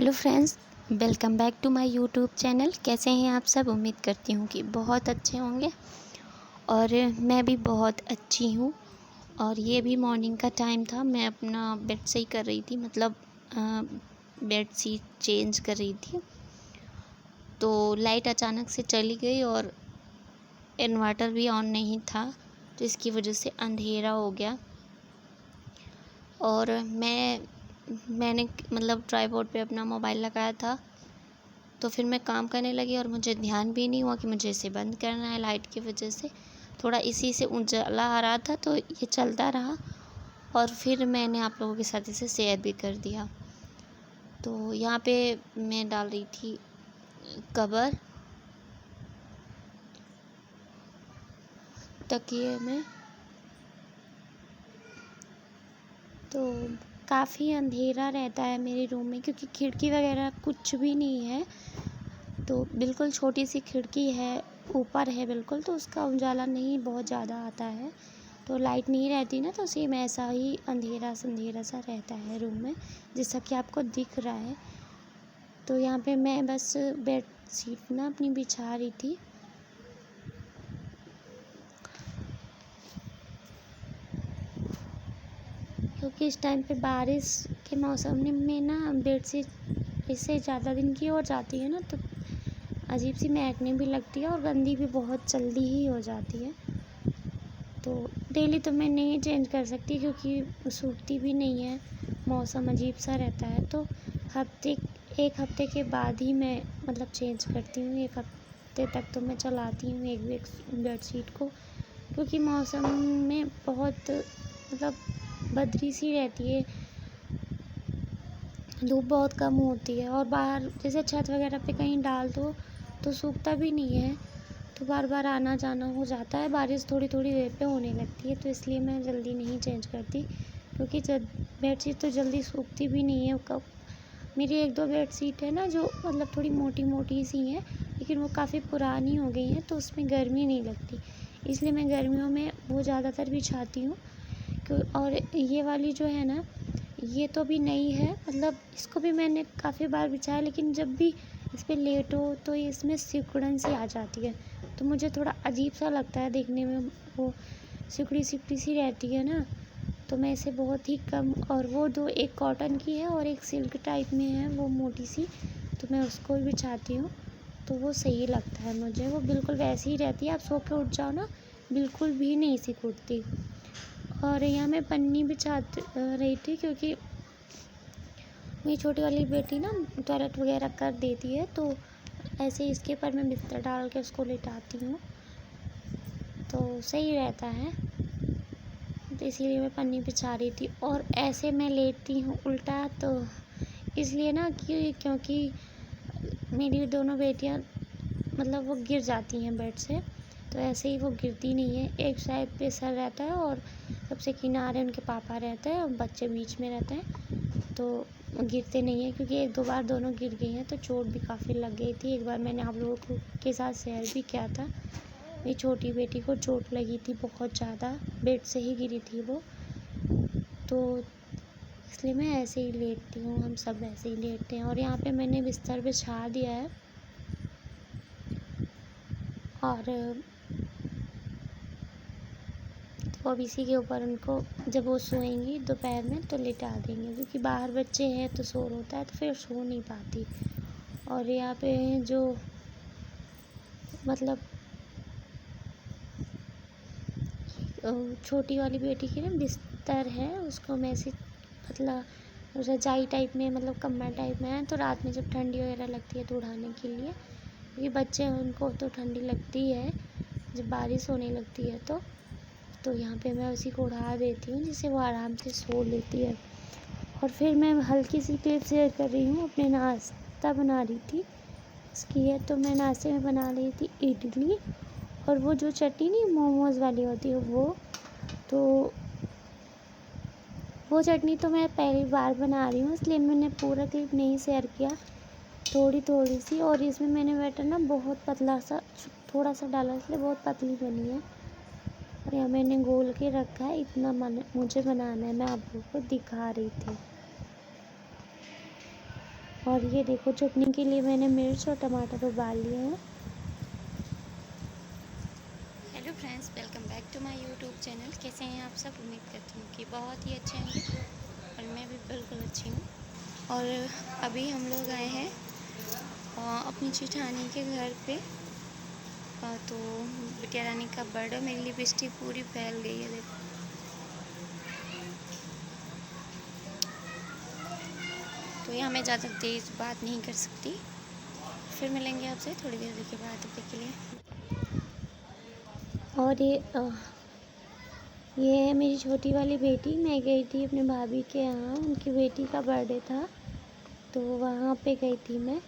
Hello friends, welcome back to my YouTube channel. कैसे हैं आप सब? उम्मीद करती हूँ कि बहुत अच्छे होंगे और मैं भी बहुत अच्छी हूँ। और ये भी मॉर्निंग का टाइम था, मैं अपना बेड सही कर रही थी, मतलब बेड शीट चेंज कर रही थी। तो लाइट अचानक से चली गई और इन्वर्टर भी ऑन नहीं था, तो इसकी वजह से अंधेरा हो गया। और मैंने मतलब ट्राइपॉड पे अपना मोबाइल लगाया था, तो फिर मैं काम करने लगी और मुझे ध्यान भी नहीं हुआ कि मुझे इसे बंद करना है। लाइट की वजह से थोड़ा इसी से उजाला आ रहा था, तो ये चलता रहा और फिर मैंने आप लोगों के साथ इसे शेयर भी कर दिया। तो यहाँ पे मैं डाल रही थी कवर तकिए में, तो काफ़ी अंधेरा रहता है मेरे रूम में क्योंकि खिड़की वगैरह कुछ भी नहीं है। तो बिल्कुल छोटी सी खिड़की है, ऊपर है बिल्कुल, तो उसका उजाला नहीं बहुत ज़्यादा आता है। तो लाइट नहीं रहती ना, तो सेम ऐसा ही अंधेरा सा रहता है रूम में, जैसा कि आपको दिख रहा है। तो यहाँ पे मैं बस बेड शीट ना अपनी बिछा रही थी। क्योंकि इस टाइम पे बारिश के मौसम में ना बेड शीट इससे ज़्यादा दिन की हो जाती है ना, तो अजीब सी महकने भी लगती है और गंदी भी बहुत जल्दी ही हो जाती है। तो डेली तो मैं नहीं चेंज कर सकती क्योंकि सूखती भी नहीं है, मौसम अजीब सा रहता है। तो एक हफ़्ते के बाद ही मैं मतलब चेंज करती हूँ। एक हफ़्ते तक तो मैं चलाती हूँ एक बेडशीट को, क्योंकि मौसम में बहुत मतलब बदरी सी रहती है, धूप बहुत कम होती है और बाहर जैसे छत वगैरह पे कहीं डाल दो तो सूखता भी नहीं है, तो बार बार आना जाना हो जाता है। बारिश थोड़ी थोड़ी देर पे होने लगती है, तो इसलिए मैं जल्दी नहीं चेंज करती, क्योंकि बेडशीट तो जल्दी सूखती भी नहीं है। कब मेरी एक दो बेडशीट है ना जो मतलब थोड़ी मोटी मोटी सी हैं, लेकिन वो काफ़ी पुरानी हो गई हैं, तो उसमें गर्मी नहीं लगती, इसलिए मैं गर्मियों में वो ज़्यादातर बिछाती हूँ। और ये वाली जो है ना, ये तो भी नई है, मतलब इसको भी मैंने काफ़ी बार बिछाया, लेकिन जब भी इस पे लेटो तो इसमें सिकुड़न सी आ जाती है, तो मुझे थोड़ा अजीब सा लगता है देखने में। वो सिकुड़ी सिकुड़ी सी रहती है ना, तो मैं इसे बहुत ही कम, और वो दो, एक कॉटन की है और एक सिल्क टाइप में है वो मोटी सी, तो मैं उसको भी बिछाती हूँ, तो वो सही लगता है मुझे। वो बिल्कुल वैसी ही रहती है, आप सो के उठ जाओ ना, बिल्कुल भी नहीं सिकुड़ती। और यहाँ मैं पन्नी बिछा रही थी, क्योंकि मेरी छोटी वाली बेटी ना टॉयलेट वगैरह कर देती है, तो ऐसे इसके ऊपर मैं बिस्तर डाल के उसको लिटाती हूँ, तो सही रहता है। तो इसीलिए मैं पन्नी बिछा रही थी। और ऐसे मैं लेटती हूँ उल्टा, तो इसलिए ना क्योंकि मेरी दोनों बेटियाँ मतलब वो गिर जाती हैं बेड से, तो ऐसे ही वो गिरती नहीं है। एक साइड पे सर रहता है और सबसे किनारे उनके पापा रहते हैं और बच्चे बीच में रहते हैं, तो गिरते नहीं हैं। क्योंकि एक दो बार दोनों गिर गई हैं, तो चोट भी काफ़ी लग गई थी। एक बार मैंने आप लोगों के साथ शेयर भी किया था, मेरी छोटी बेटी को चोट लगी थी बहुत ज़्यादा, बेड से ही गिरी थी वो। तो इसलिए मैं ऐसे ही लेटती हूँ, हम सब ऐसे ही लेटते हैं। और यहाँ पे मैंने बिस्तर बिछा दिया है, और तो अब इसी के ऊपर उनको जब वो सोएंगी दोपहर में तो लिटा देंगे, क्योंकि बाहर बच्चे हैं तो शोर होता है, तो फिर सो नहीं पाती। और यहाँ पे जो मतलब छोटी वाली बेटी की ना बिस्तर है, उसको मैं ऐसे मतलब रजाई टाइप में, मतलब कम्बल टाइप में है, तो रात में जब ठंडी वगैरह लगती है तो उड़ाने के लिए, क्योंकि बच्चे हैं उनको तो ठंडी लगती है जब बारिश होने लगती है। तो यहाँ पे मैं उसी को उड़ा देती हूँ, जिससे वो आराम से सो लेती है। और फिर मैं हल्की सी क्लिप शेयर कर रही हूँ, अपने नाश्ता बना रही थी इसकी है, तो मैं नाश्ते में बना रही थी इडली, और वो जो चटनी नहीं मोमोज़ वाली होती है तो वो चटनी तो मैं पहली बार बना रही हूँ, इसलिए मैंने पूरा क्लिप नहीं शेयर किया, थोड़ी थोड़ी सी। और इसमें मैंने बैटर ना बहुत पतला सा थोड़ा सा डाला, इसलिए बहुत पतली बनी है। और यहाँ मैंने गोल के रखा है, इतना मुझे बनाना है, मैं आप लोगों को दिखा रही थी। और ये देखो चटनी के लिए मैंने मिर्च और टमाटर उबाल लिए हैं। Hello friends, welcome back to my YouTube channel. कैसे हैं आप सब? उम्मीद करती हूँ कि बहुत ही अच्छे होंगे और मैं भी बिल्कुल अच्छी हूँ। और अभी हम लोग आए हैं अपनी जेठानी के घर पे। तो बिटिया रानी का बर्थडे, मेरी लिपस्टिक पूरी फैल गई है देखो। तो यहाँ मैं ज़्यादा तेज़ बात नहीं कर सकती। फिर मिलेंगे आपसे थोड़ी देर के बाद, तब तक के लिए। और ये है मेरी छोटी वाली बेटी। मैं गई थी अपने भाभी के यहाँ, उनकी बेटी का बर्थडे था तो वहाँ पे गई थी मैं।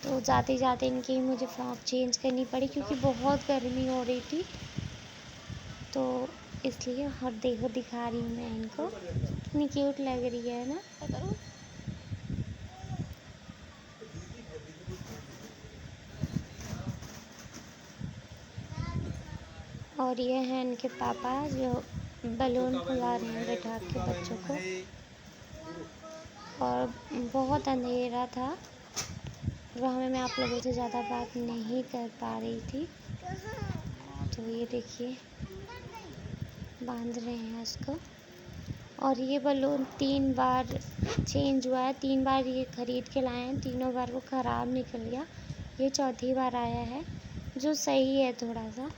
तो जाते जाते इनकी मुझे फ्रॉक चेंज करनी पड़ी क्योंकि बहुत गर्मी हो रही थी, तो इसलिए। और देखो दिखा रही हूँ मैं इनको, कितनी क्यूट लग रही है ना। और ये हैं इनके पापा जो बलून फुला रहे हैं बैठा के बच्चों को। और बहुत अंधेरा था, वहाँ में मैं आप लोगों से ज़्यादा बात नहीं कर पा रही थी। तो ये देखिए बांध रहे हैं उसको। और ये बलून 3 बार चेंज हुआ है, 3 बार ये ख़रीद के लाए हैं, तीनों बार वो ख़राब निकल गया। ये चौथी बार आया है, जो सही है थोड़ा सा।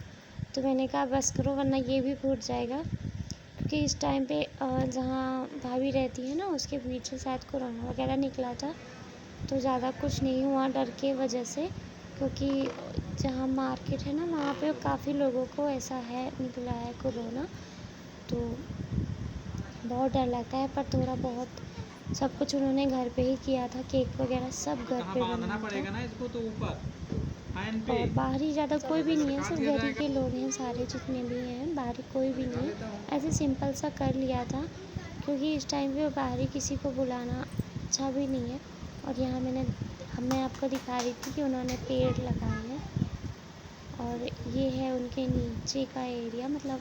तो मैंने कहा बस करो वरना ये भी फूट जाएगा, क्योंकि इस टाइम पे जहाँ भाभी रहती है ना उसके पीछे शायद कोरोना वगैरह निकला था। तो ज़्यादा कुछ नहीं हुआ डर के वजह से, क्योंकि जहाँ मार्केट है ना वहाँ पे काफ़ी लोगों को ऐसा है, निकला है कोरोना। तो बहुत डर लगता है, पर थोड़ा बहुत सब कुछ उन्होंने घर पे ही किया था। केक वगैरह सब घर पे बनाना पड़ेगा ना इसको, तो ऊपर और बाहरी ज़्यादा कोई भी नहीं है, सिर्फ घर ही के लोग हैं सारे जितने भी हैं, बाहरी कोई भी नहीं है। ऐसे सिंपल सा कर लिया था, क्योंकि इस टाइम पे बाहरी किसी को बुलाना अच्छा भी नहीं है। और यहाँ मैं आपको दिखा रही थी कि उन्होंने पेड़ लगाए हैं। और ये है उनके नीचे का एरिया, मतलब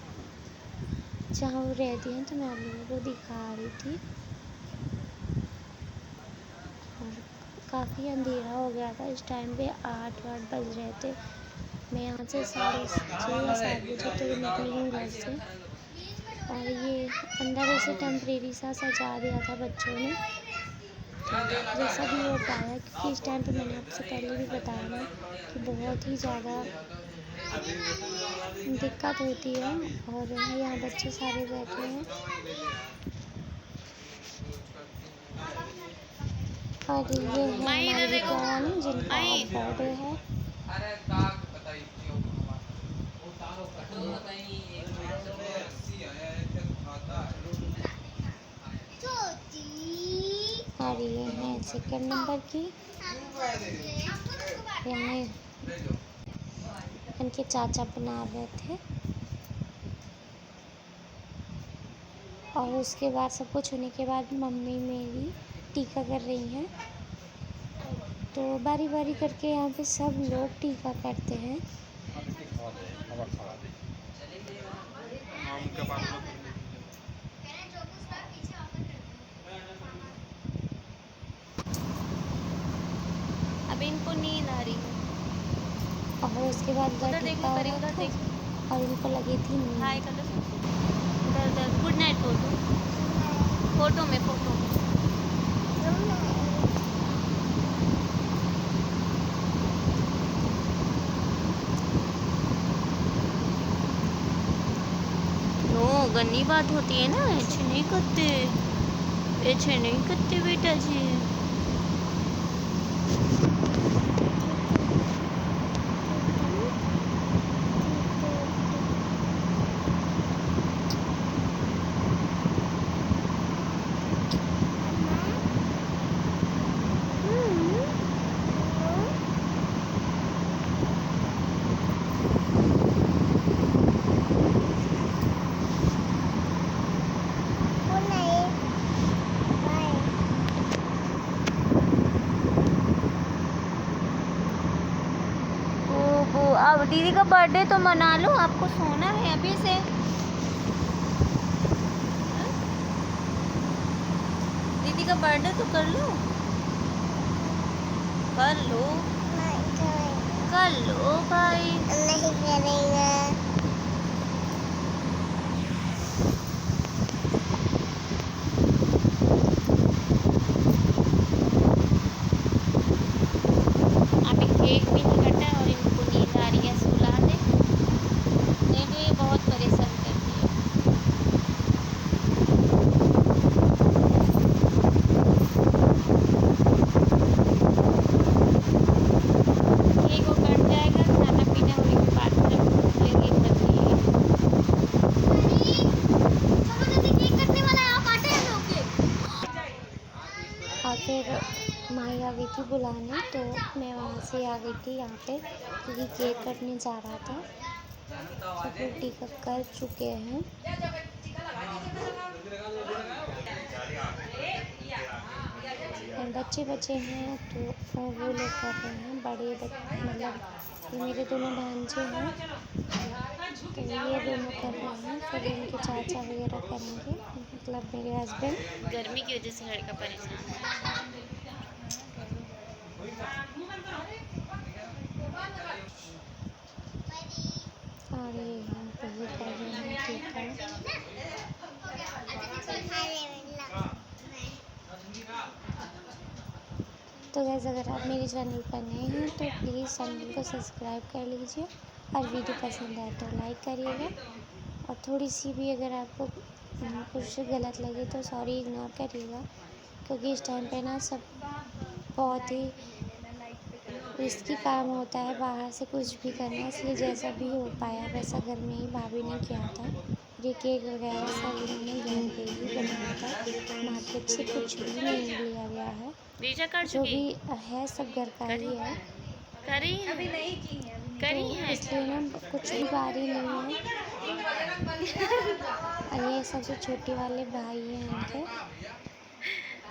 जहाँ वो रहती हैं, तो मैं आप लोगों को दिखा रही थी। और काफ़ी अंधेरा हो गया था इस टाइम पे, 8 बज रहे थे। मैं यहाँ से 6:30 या 7 बजे तक निकली हूँ घर से। और ये अंदर ऐसे टेम्परेरी सा सजा दिया था बच्चों ने, जैसा भी हो पाया, क्योंकि इस टाइम पे मैंने आपसे पहले भी बताया ना कि बहुत ही ज़्यादा दिक्कत होती है। और यहाँ बच्चे सारे बैठे हैं। और ये है हमारी बिटिया रानी जिनका आज बर्थडे है। और ये है 2nd नंबर की, हमें इनके चाचा बना रहे थे। और उसके बाद सब कुछ होने के बाद मम्मी मेरी टीका कर रही हैं। तो बारी बारी करके यहाँ पे सब लोग टीका करते हैं। अब इनको नींद आ रही है। और उसके बाद उधर देखो, उधर देखो, और इनको लगी थी नींद। हाय कर दो, उधर उधर गुड नाइट फोटो, फोटो में फोटो में। नो गन्नी बात होती है ना, ऐसे नहीं करते, ऐसे नहीं करते बेटा जी। अब दीदी का बर्थडे तो मना लो, आपको सोना है अभी से। दीदी का बर्थडे तो कर लो, कर लो, कर लो भाई। नहीं करेंगे। अभी केक भी नहीं कटा है और इनको नींद आ रही है, सुला दे, नहीं तो ये बहुत परेशान करती है। केक वो कट जाएगा, खाना पीना होने के बाद फिर हम भूख लेंगे तभी। और फिर माही आ गई थी बुलाने, तो मैं वहाँ से आ गई थी यहाँ पे क्योंकि केक कटने जा रहा था। सब लोग टीका कर चुके हैं। और बच्चे बच्चे हैं तो वो लोग कर रहे हैं, मतलब ये मेरे दोनों भांजे हैं तो ये दोनों कर रहे हैं, फिर इनके चाचा वगैरह करेंगे, मतलब मेरे हस्बैंड। गर्मी की वजह से लड़का परेशान है। और ये हम पहले कर रहे हैं टीका। तो गाइस अगर आप मेरे चैनल पर नए हैं तो प्लीज़ चैनल को सब्सक्राइब कर लीजिए और वीडियो पसंद आए तो लाइक करिएगा। और थोड़ी सी भी अगर आपको कुछ गलत लगे तो सॉरी इग्नोर करिएगा, क्योंकि इस टाइम पे ना सब बहुत ही रिस्की काम होता है, बाहर से कुछ भी करना, इसलिए जैसा भी हो पाया वैसा घर में ही भाभी ने किया था। ये केक वगैरह सब इन्होंने घर पे ही बनाया था, मार्केट से कुछ भी नहीं लिया गया है, जो भी है सब घर का ही है। अभी नहीं की है, तो इसलिए ना कुछ भी बारी नहीं है। और ये सबसे छोटे वाले भाई हैं इनके,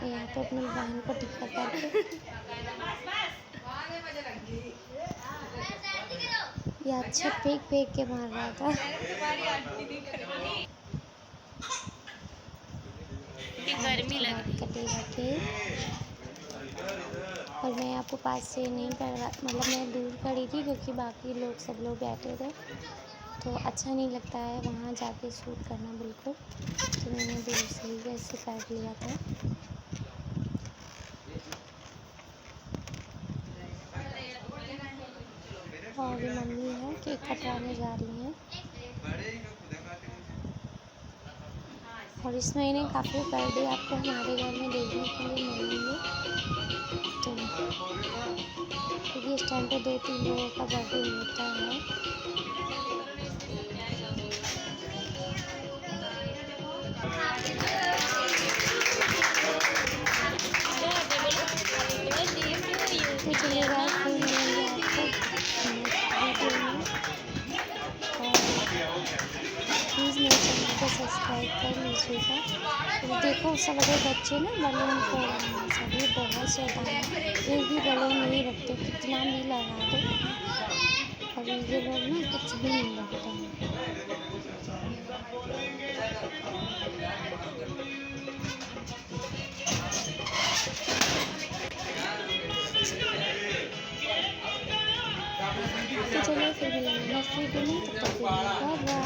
यहाँ पे अपनी बहन को टीका करके ये अच्छा फेंक के मार रहा था। गर्मी लग रही कटेगा केक। और मैं आपको पास से नहीं कर रहा, मतलब मैं दूर खड़ी थी क्योंकि बाकी लोग सब लोग बैठे थे तो अच्छा नहीं लगता है वहाँ जाके शूट करना बिल्कुल, तो मैंने दूर से ही ऐसे कर लिया था। और ये मम्मी है केक कटवाने जा रही हैं, और इस महीने काफ़ी बर्थडे आपको हमारे घर में देखने के लिए मिलेंगे, तो क्योंकि इस टाइम पे 2-3 लोगों का बर्थडे होता है। तो चलिएगा फिर मिलेंगे आपको वीडियो में, और प्लीज़ मेरे चैनल को सब्सक्राइब कर लीजिएगा। तो देखो सब बड़े बच्चे ना बलून फोड़ रहे हैं, सभी बहुत शैतान है, एक भी बलून नहीं रखते, कितना भी लगा दो, और ये लोग ना कुछ भी नहीं रखते हैं। तो चलिए फिर मिलेंगे नेक्स्ट वीडियो में, तब तक के लिए बाय बाय।